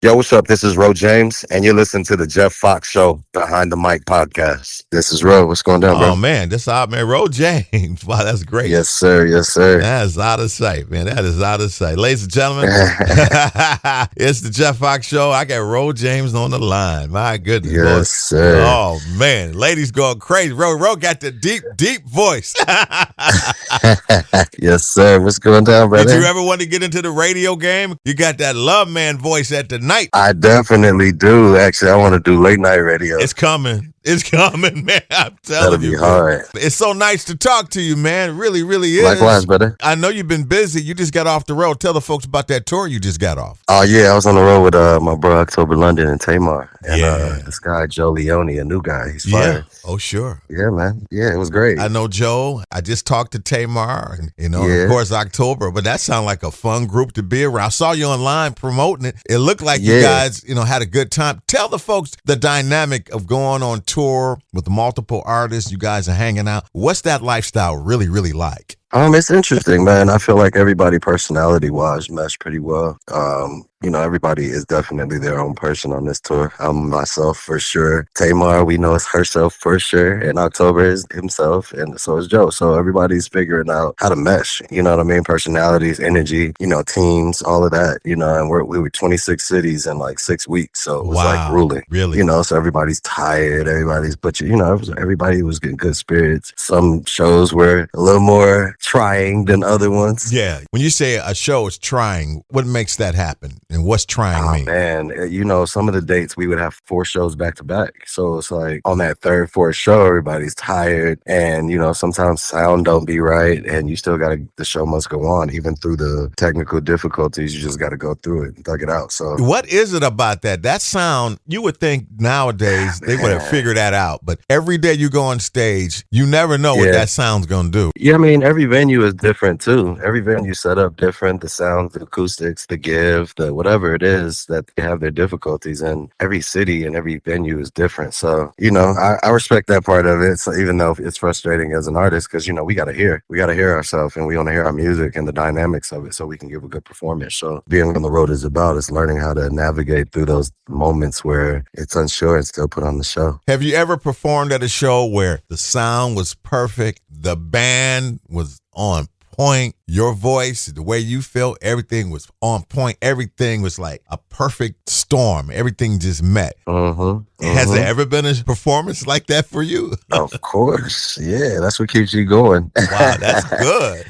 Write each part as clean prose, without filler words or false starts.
Yo, what's up? This is Ro James, and you're listening to the Jeff Foxx Show, Behind the Mic podcast. This is Ro. What's going down, bro? Oh man, this out man, Ro James. Wow, that's great. Yes, sir. Yes, sir. That is out of sight, man. That is out of sight. Ladies and gentlemen, it's the Jeff Foxx Show. I got Ro James on the line. My goodness. Yes, sir. Oh man, ladies going crazy. Ro got the deep voice. Yes, sir. What's going down, brother? Did you ever want to get into the radio game? You got that love man voice at the night. I definitely do. Actually, I want to do late night radio. It's coming. It's coming, man. I'm telling That'll be you. hard. It's so nice to talk to you, man. It really, really is. Likewise, brother. I know you've been busy. You just got off the road. Tell the folks about that tour you just got off. Oh, yeah. I was on the road with my bro, October London and Tamar. And Yeah. this guy, Joe Leone, a new guy. He's fire. Oh, sure. Yeah, man. Yeah, it was great. I know Joe. I just talked to Tamar, and, Yeah. of course, October, but that sounded like a fun group to be around. I saw you online promoting it. It looked like you Yeah. guys, had a good time. Tell the folks the dynamic of going on tour with multiple artists. You guys are hanging out. What's that lifestyle really, really like? It's interesting, man. I feel like everybody personality-wise mesh pretty well. Everybody is definitely their own person on this tour. I'm myself for sure. Tamar, we know it's herself for sure. And October is himself, and so is Joe. So everybody's figuring out how to mesh. You know what I mean? Personalities, energy, teams, all of that. And we were 26 cities in like 6 weeks, so it was like grueling. Really? So everybody's tired. Everybody was getting good spirits. Some shows were a little more trying than other ones. Yeah. When you say a show is trying, what makes that happen? And what's trying mean? Man, some of the dates we would have 4 shows back to back. So it's like on that third, fourth show, everybody's tired, and sometimes sound don't be right, and you still the show must go on even through the technical difficulties. You just got to go through it and thug it out. So what is it about that? That sound, you would think nowadays they would have figured that out, but every day you go on stage, you never know what that sound's gonna do. Yeah, every venue is different too. Every venue set up different. The sound, the acoustics, the give, the whatever it is that they have their difficulties in. Every city and every venue is different. So, I respect that part of it. So even though it's frustrating as an artist, because, we got to hear ourselves, and we want to hear our music and the dynamics of it so we can give a good performance. So being on the road is learning how to navigate through those moments where it's unsure and still put on the show. Have you ever performed at a show where the sound was perfect, the band was on point, your voice, the way you felt, everything was on point, everything was like a perfect storm, everything just met? Has there ever been a performance like that for you? Of course. Yeah, that's what keeps you going. Wow, that's good.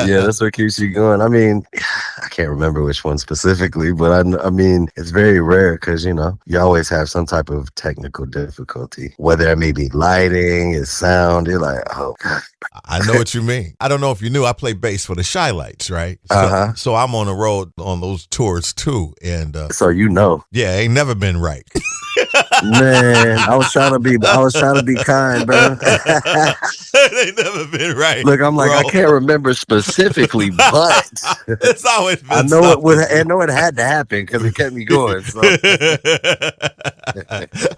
Yeah, that's what keeps you going. I can't remember which one specifically, but it's very rare because, you always have some type of technical difficulty, whether it may be lighting, it's sound. You're like, oh, God. I know what you mean. I don't know if you knew I play bass for the Shy Lights, right? So I'm on the road on those tours too. And so yeah, ain't never been right. Man, I was trying to be kind, bro. They never been right. Look, I'm like, bro. I can't remember specifically, but it's always been I know it had to happen because it kept me going. So.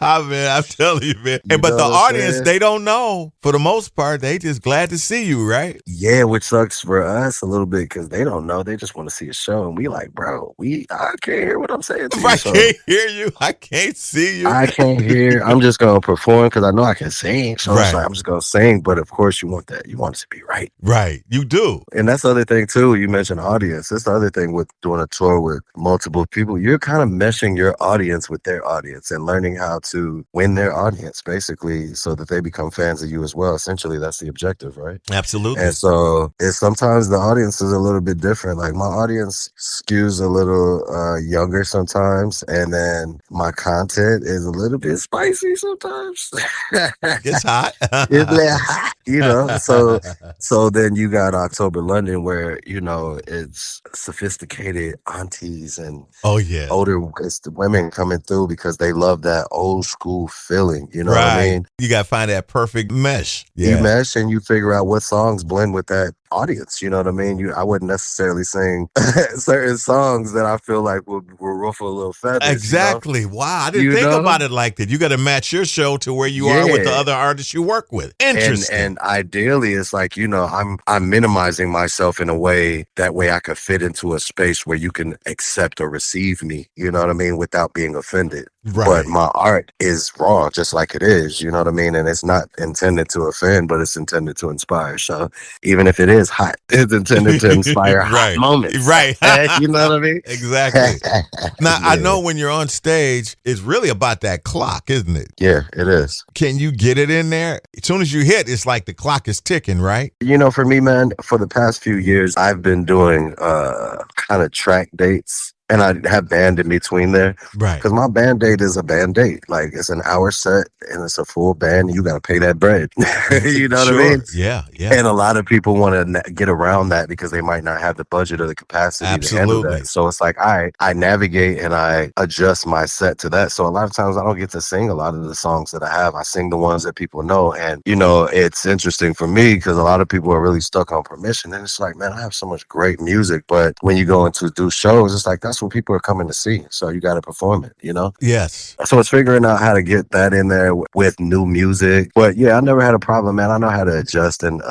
I'm telling you, man. But the audience, they don't know. For the most part, they just glad to see you, right? Yeah, which sucks for us a little bit because they don't know. They just want to see a show, and we like, bro, I can't hear what I'm saying to you. I can't hear you. I can't see you. I can't hear. I'm just gonna perform because I know I can sing. So it's like, I'm just gonna sing. But of course, you want that. You want it to be right. Right. You do. And that's the other thing too. You mentioned audience. That's the other thing with doing a tour with multiple people. You're kind of meshing your audience with their audience and learning how to win their audience, basically, so that they become fans of you as well. Essentially, that's the objective, right? Absolutely. And so sometimes the audience is a little bit different. Like my audience skews a little younger sometimes, and then my content is a little bit spicy sometimes. It's hot. It's like hot, So then you got October London, where it's sophisticated aunties and older women coming through because they love that old school feeling. You know what I mean? You got to find that perfect mesh. You mesh and you figure out what songs blend with that audience. You know what I mean? I wouldn't necessarily sing certain songs that I feel like will ruffle a little feathers. Exactly. Wow. I didn't You think know? about it like that. You got to match your show to where you are with the Yeah. other artists you work with. Interesting. And ideally it's like, I'm minimizing myself in a way that way I could fit into a space where you can accept or receive me, you know what I mean, without being offended. But Right. my art is raw, just like it is, you know what I mean? And it's not intended to offend, but it's intended to inspire. So even if it is hot, it's intended to inspire hot Right. moments. Right. You know what I mean? Exactly. Now, I Yeah. know when you're on stage, it's really about that clock, isn't it? Yeah, it is. Can you get it in there? As soon as you hit, it's like the clock is ticking, right? For me, man, for the past few years, I've been doing kind of track dates, and I have band in between there Right. because my band date is a band date. Like it's an hour set and it's a full band. And you got to pay that bread. You know what I mean? Sure. Yeah. Yeah. And a lot of people want to get around that because they might not have the budget or the capacity to handle that. Absolutely. So it's like I navigate and I adjust my set to that. So a lot of times I don't get to sing a lot of the songs that I have. I sing the ones that people know. And, it's interesting for me because a lot of people are really stuck on permission. And it's like, man, I have so much great music. But when you go into do shows, it's like, that's what people are coming to see. So you got to perform it. Yes. So it's figuring out how to get that in there with new music. But yeah, I never had a problem, man. I know how to adjust and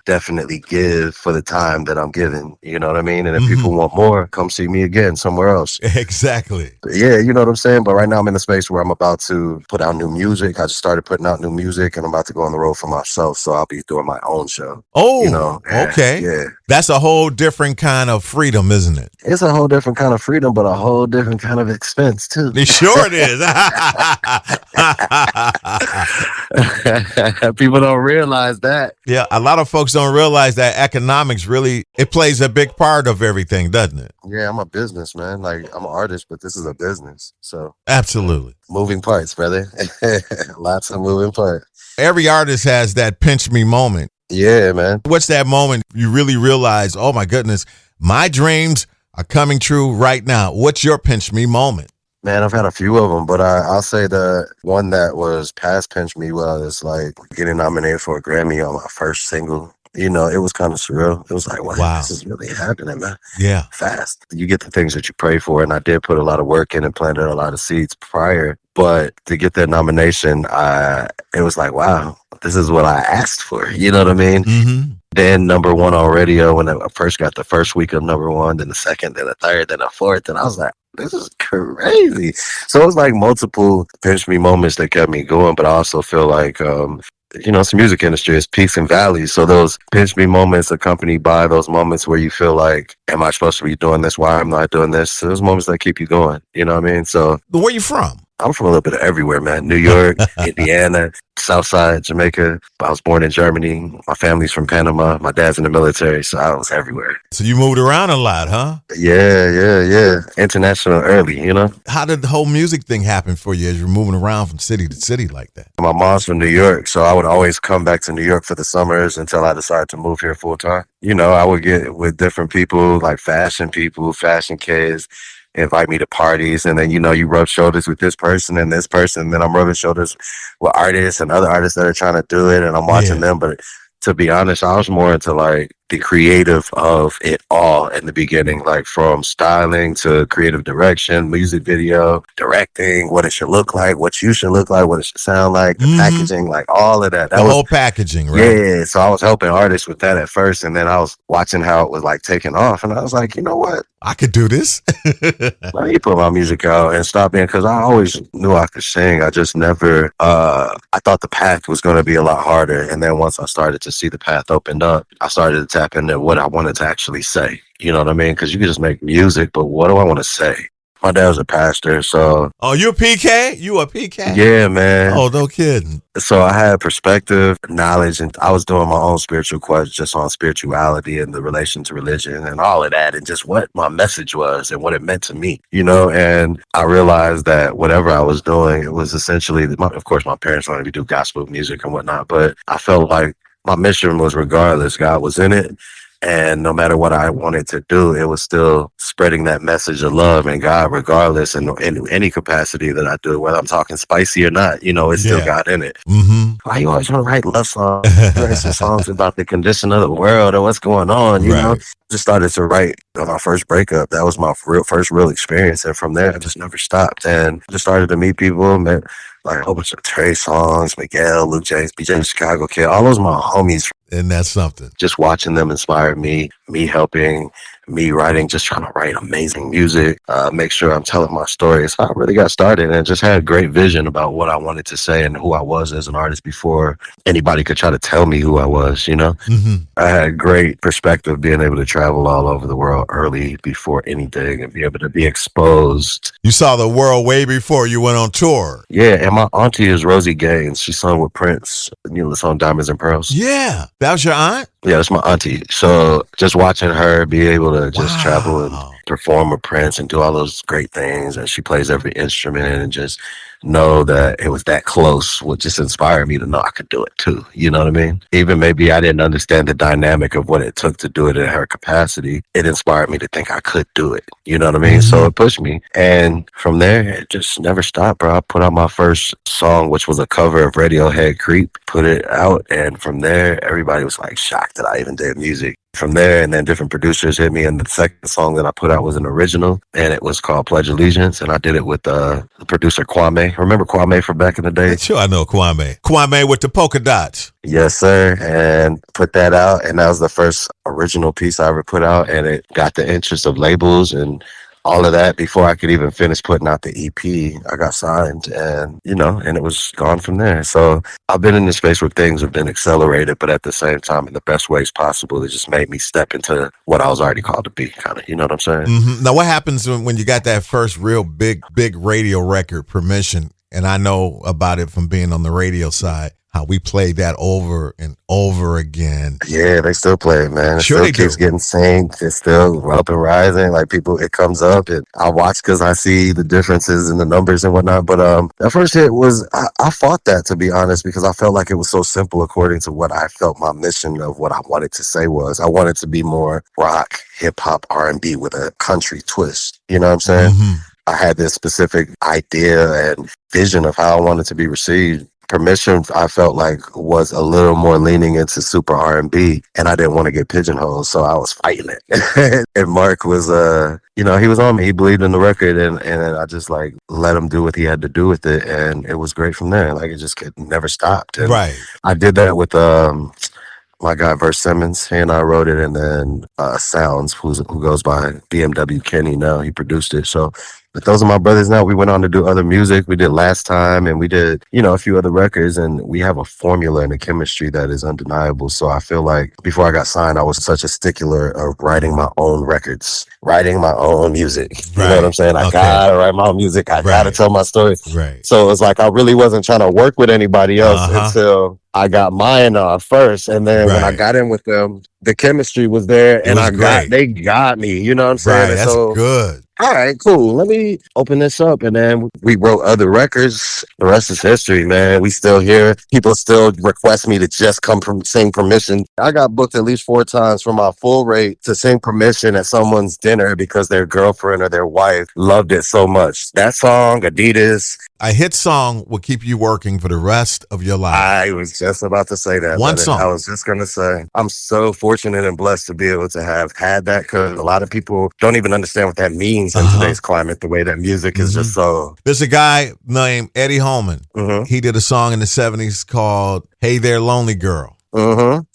definitely give for the time that I'm giving. You know what I mean? And if people want more, come see me again somewhere else. Exactly. But yeah, you know what I'm saying? But right now I'm in a space where I'm about to put out new music. I just started putting out new music and I'm about to go on the road for myself. So I'll be doing my own show. Oh, okay. Yeah. That's a whole different kind of freedom, isn't it? It's a whole different kind of freedom, but a whole different kind of expense too. It sure it is. People don't realize that. Yeah, a lot of folks don't realize that economics really, it plays a big part of everything, doesn't it? Yeah, I'm a businessman. Like I'm an artist, but this is a business. So Absolutely. moving parts, brother. Lots of moving parts. Every artist has that pinch me moment. Yeah, man. What's that moment you really realize, oh my goodness, my dreams are coming true right now? What's your pinch me moment? Man, I've had a few of them, but I'll say the one that was past pinch me was like getting nominated for a Grammy on my first single. It was kind of surreal. It was like, wow, this is really happening, man. Yeah. Fast. You get the things that you pray for, and I did put a lot of work in and planted a lot of seeds prior. But to get that nomination, it was like, wow, this is what I asked for. You know what I mean? Mm-hmm. Then number one on radio when I first got the first week of number one, then the second, then the third, then the fourth. And I was like, this is crazy. So it was like multiple pinch me moments that kept me going. But I also feel like, it's the music industry, it's peaks and valleys. So those pinch me moments accompanied by those moments where you feel like, am I supposed to be doing this? Why am I not doing this? So those moments that keep you going. You know what I mean? So Where you from? I'm from a little bit of everywhere, man. New York, Indiana, Southside, Jamaica. I was born in Germany. My family's from Panama. My dad's in the military, so I was everywhere. So you moved around a lot, huh? Yeah. International early, How did the whole music thing happen for you as you're moving around from city to city like that? My mom's from New York, so I would always come back to New York for the summers until I decided to move here full time. I would get with different people, like fashion people, fashion kids, invite me to parties, and then you rub shoulders with this person and this person, and then I'm rubbing shoulders with artists and other artists that are trying to do it, and I'm watching them. But to be honest, I was more into like the creative of it all in the beginning, like from styling to creative direction, music video, directing, what it should look like, what you should look like, what it should sound like, the packaging, like all of that. The whole packaging, right? Yeah. So I was helping artists with that at first, and then I was watching how it was like taking off, and I was like, you know what? I could do this. Let me put my music out and stop in, because I always knew I could sing. I just never, I thought the path was going to be a lot harder. And then once I started to see the path opened up, I started to tap into what I wanted to actually say. You know what I mean? Because you can just make music, but what do I want to say? My dad was a pastor, so. Oh, you a PK? You a PK? Yeah, man. Oh, no kidding. So I had perspective, knowledge, and I was doing my own spiritual quest just on spirituality and the relation to religion and all of that, and just what my message was and what it meant to me, and I realized that whatever I was doing, it was essentially, of course, my parents wanted me to do gospel music and whatnot, but I felt like my mission was regardless, God was in it. And no matter what I wanted to do, it was still spreading that message of love and God, regardless, and in any capacity that I do, whether I'm talking spicy or not, it's still Yeah. God in it. Mm-hmm. Why you always want to write love songs? Write some songs about the condition of the world or what's going on. Right. Just started to write on my first breakup. That was my first real experience. And from there, I just never stopped. And just started to meet people, met like a whole bunch of Trey songs, Miguel, Luke James, BJ Chicago Kid, all those my homies. And that's something. Just watching them inspired me helping, me writing, just trying to write amazing music, make sure I'm telling my story. So I really got started and just had a great vision about what I wanted to say and who I was as an artist before anybody could try to tell me who I was. Mm-hmm. I had great perspective being able to travel all over the world early before anything and be able to be exposed. You saw the world way before you went on tour. Yeah, and my auntie is Rosie Gaines. She sung with Prince, the song Diamonds and Pearls. Yeah. That was your aunt? Yeah, that's my auntie. So just watching her be able to just travel and Wow. perform with Prince and do all those great things, and she plays every instrument, and just know that it was that close would just inspire me to know I could do it too. You know what I mean? Even maybe I didn't understand the dynamic of what it took to do it in her capacity. It inspired me to think I could do it. You know what I mean? So it pushed me. And from there, it just never stopped, bro. I put out my first song, which was a cover of Radiohead Creep, put it out. And from there, everybody was like shocked that I even did music. From there, and then different producers hit me, and the second song that I put out was an original, and it was called Pledge Allegiance, and I did it with the producer Kwame. Remember Kwame from back in the day? Sure, I know Kwame. Kwame with the polka dots. Yes, sir. And put that out, and that was the first original piece I ever put out, and it got the interest of labels and all of that. Before I could even finish putting out the EP, I got signed, and and it was gone from there. So I've been in this space where things have been accelerated, but at the same time, in the best ways possible. It just made me step into what I was already called to be, kind of. You know what I'm saying? Mm-hmm. Now, what happens when you got that first real big radio record, Permission? And I know about it from being on the radio side, how we played that over and over again. Yeah, they still play it, man. It Sure still they keeps do. getting synced. It's still up and rising. Like people, it comes up, and I watch because I see the differences in the numbers and whatnot. But that first hit was I fought that, to be honest, because I felt like it was so simple according to what I felt my mission of what I wanted to say was. I wanted to be more rock, hip hop, R&B with a country twist. You know what I'm saying? Mm-hmm. I had this specific idea and vision of how I wanted to be received. Permission, I felt like, was a little more leaning into super R&B, and I didn't want to get pigeonholed, so I was fighting it. And Mark was, he was on me. He believed in the record, and I just like let him do what he had to do with it, and it was great from there. Like it just never stopped. And Right. I did that with my guy Verse Simmons. He and I wrote it, and then Sounds, who goes by BMW Kenny now, he produced it. So. But those are my brothers now. We went on to do other music. We did Last Time, and we did, a few other records, and we have a formula and a chemistry that is undeniable. So I feel like before I got signed, I was such a stickler of writing my own records, writing my own music. You know what I'm saying? I gotta write my own music. I gotta tell my story. Right. So it's like I really wasn't trying to work with anybody else until I got mine first. And then when I got in with them, the chemistry was there, and they got me. You know what I'm saying? Right. That's good. All right, cool. Let me open this up. And then we wrote other records. The rest is history, man. We still here. People still request me to just come from sing Permission. I got booked at least 4 times for my full rate to sing Permission at someone's dinner because their girlfriend or their wife loved it so much. That song, Adidas. A hit song will keep you working for the rest of your life. I was just about to say that. One song. I was just going to say, I'm so fortunate and blessed to be able to have had that, because a lot of people don't even understand what that means in today's climate, the way that music is just so. There's a guy named Eddie Holman. He did a song in the 70s called Hey There, Lonely Girl.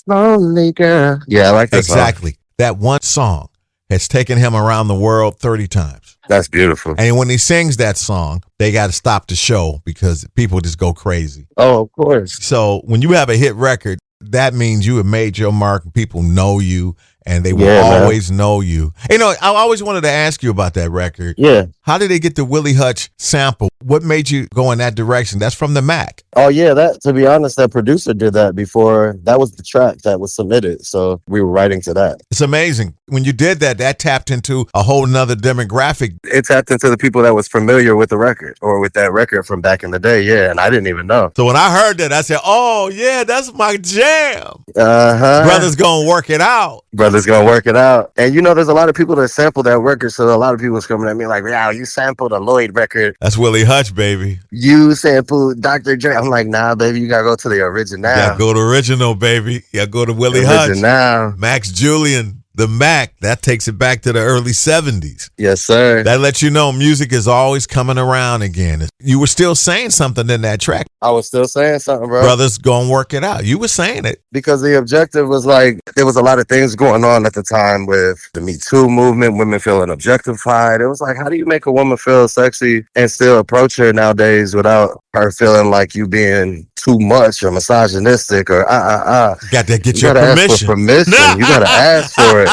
Lonely Girl. Yeah, I like that Exactly. song. That one song has taken him around the world 30 times. That's beautiful. And when he sings that song, they got to stop the show because people just go crazy. Oh, of course. So when you have a hit record, that means you have made your mark and people know you, and they will always know you. I always wanted to ask you about that record. Yeah. How did they get the Willie Hutch sample? What made you go in that direction? That's from the Mac. Oh, yeah. To be honest, that producer did that before. That was the track that was submitted. So we were writing to that. It's amazing. When you did that, that tapped into a whole nother demographic. It tapped into the people that was familiar with the record or with that record from back in the day. Yeah. And I didn't even know. So when I heard that, I said, oh, yeah, that's my jam. Uh-huh. Brothers gonna work it out. brother's gonna work it out. And you know, there's a lot of people that sample that record, so a lot of people was coming at me like, "Wow, you sampled a Lloyd record. That's Willie Hutch, baby. You sampled Dr. Dre." I'm like, "Nah, baby, you gotta go to the original. You gotta go to original, baby. You gotta go to Willie Hutch. Original. Max Julian, the Mac. That takes it back to the early 70s. Yes, sir. That lets you know music is always coming around again. You were still saying something in that track. I was still saying something, bro. Brothers gonna work it out. You were saying it. Because the objective was like, there was a lot of things going on at the time with the Me Too movement, women feeling objectified. It was like, how do you make a woman feel sexy and still approach her nowadays without her feeling like you being too much or misogynistic or Got to get you your gotta permission. ask for permission. You gotta ask for it.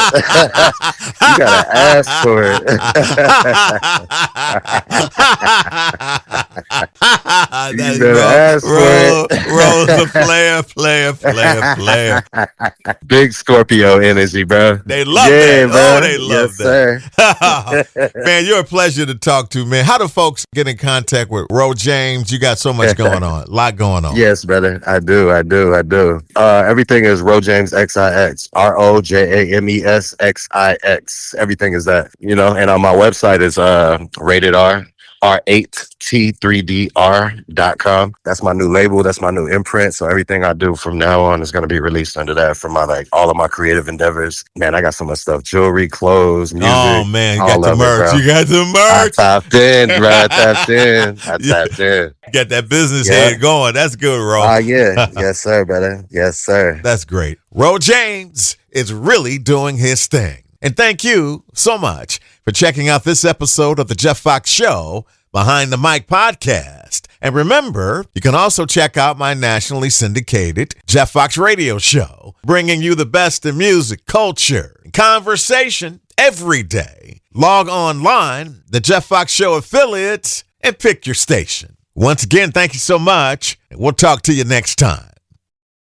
You gotta ask for it. You better ask for it. Rose the player. Big Scorpio energy, bro. They love that. Bro. Oh, they love that. Sir. Man, you're a pleasure to talk to, man. How do folks get in contact with Ro James? You got so much going on. A lot going on. Yes, brother. I do. Everything is Ro James XIX. ROJAMESXIX. Everything is that, you know, and on my website is rated R. R8T3DR.com. That's my new label. That's my new imprint. So everything I do from now on is going to be released under that for my, like, all of my creative endeavors. Man, I got so much stuff. Jewelry, clothes, music. Oh, man. You got the It, merch. You got the merch. I tapped in, bro. I tapped in. Got that business head going. That's good, Ro. Yeah. Yes, sir, brother. Yes, sir. That's great. Ro James is really doing his thing. And thank you so much for checking out this episode of the Jeff Foxx Show Behind the Mic podcast. And remember, you can also check out my nationally syndicated Jeff Foxx radio show, bringing you the best in music, culture, and conversation every day. Log online, the Jeff Foxx Show affiliate, and pick your station. Once again, thank you so much, and we'll talk to you next time.